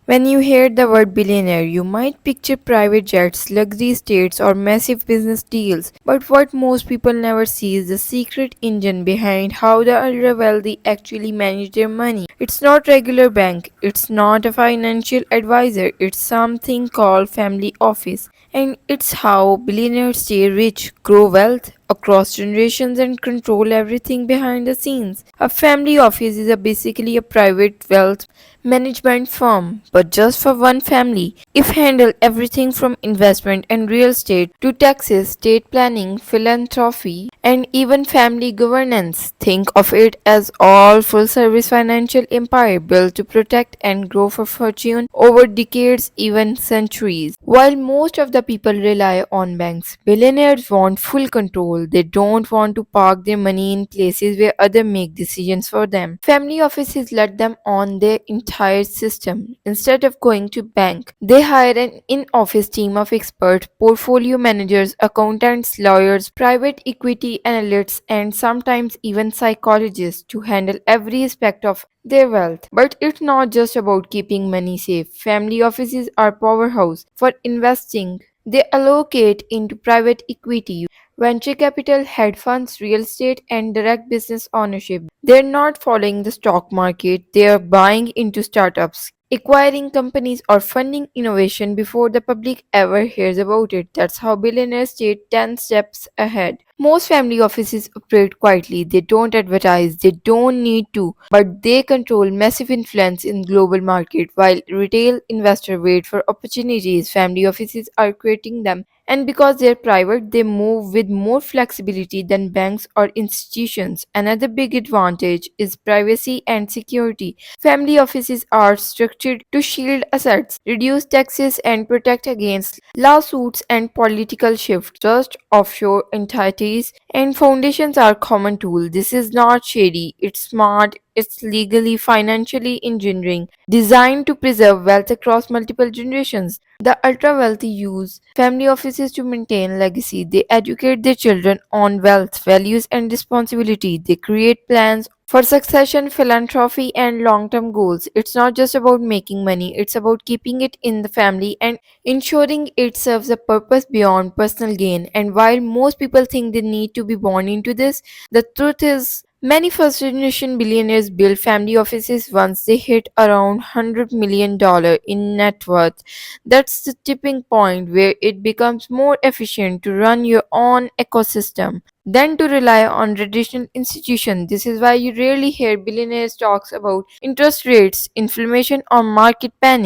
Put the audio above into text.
When you hear the word billionaire, you might picture private jets, luxury estates, or massive business deals. But what most people never see is the secret engine behind how the ultra wealthy actually manage their money. It's not regular bank, it's not a financial advisor, it's something called family office. And it's how billionaires stay rich, grow wealth across generations, and control everything behind the scenes. A family office is basically a private wealth management firm, but just for one family. If handle everything from investment and real estate to taxes, state planning, philanthropy, and even family governance. Think of it as all full service financial empire built to protect and grow for fortune over decades, even centuries. While most of the people rely on banks, billionaires want full control. They don't want to park their money in places where others make decisions for them. Family offices let them own their entire system. Instead of going to bank, they hire an in-office team of experts, portfolio managers, accountants, lawyers, private equity analysts, and sometimes even psychologists to handle every aspect of their wealth. But it's not just about keeping money safe. Family offices are powerhouse for investing. They allocate into private equity, venture capital, hedge funds, real estate, and direct business ownership. They're not following the stock market, they are buying into startups, acquiring companies, or funding innovation before the public ever hears about it. That's how billionaires stay 10 steps ahead. Most family offices operate quietly, they don't advertise, they don't need to, but they control massive influence in global market. While retail investors wait for opportunities, family offices are creating them. And because they're private, they move with more flexibility than banks or institutions. Another big advantage is privacy and security. Family offices are structured to shield assets, reduce taxes, and protect against lawsuits and political shifts. Just offshore entities and foundations are common tool. This is not shady, it's smart, it's legally financially engineering, designed to preserve wealth across multiple generations. The ultra wealthy use family offices to maintain legacy. They educate their children on wealth, values, and responsibility. They create plans for succession, philanthropy, and long term goals. It's not just about making money, it's about keeping it in the family and ensuring it serves a purpose beyond personal gain. And while most people think they need to be born into this, the truth is many first generation billionaires build family offices once they hit around $100 million in net worth. That's the tipping point where it becomes more efficient to run your own ecosystem than to rely on traditional institutions. This is why you rarely hear billionaires talks about interest rates, inflation, or market panic.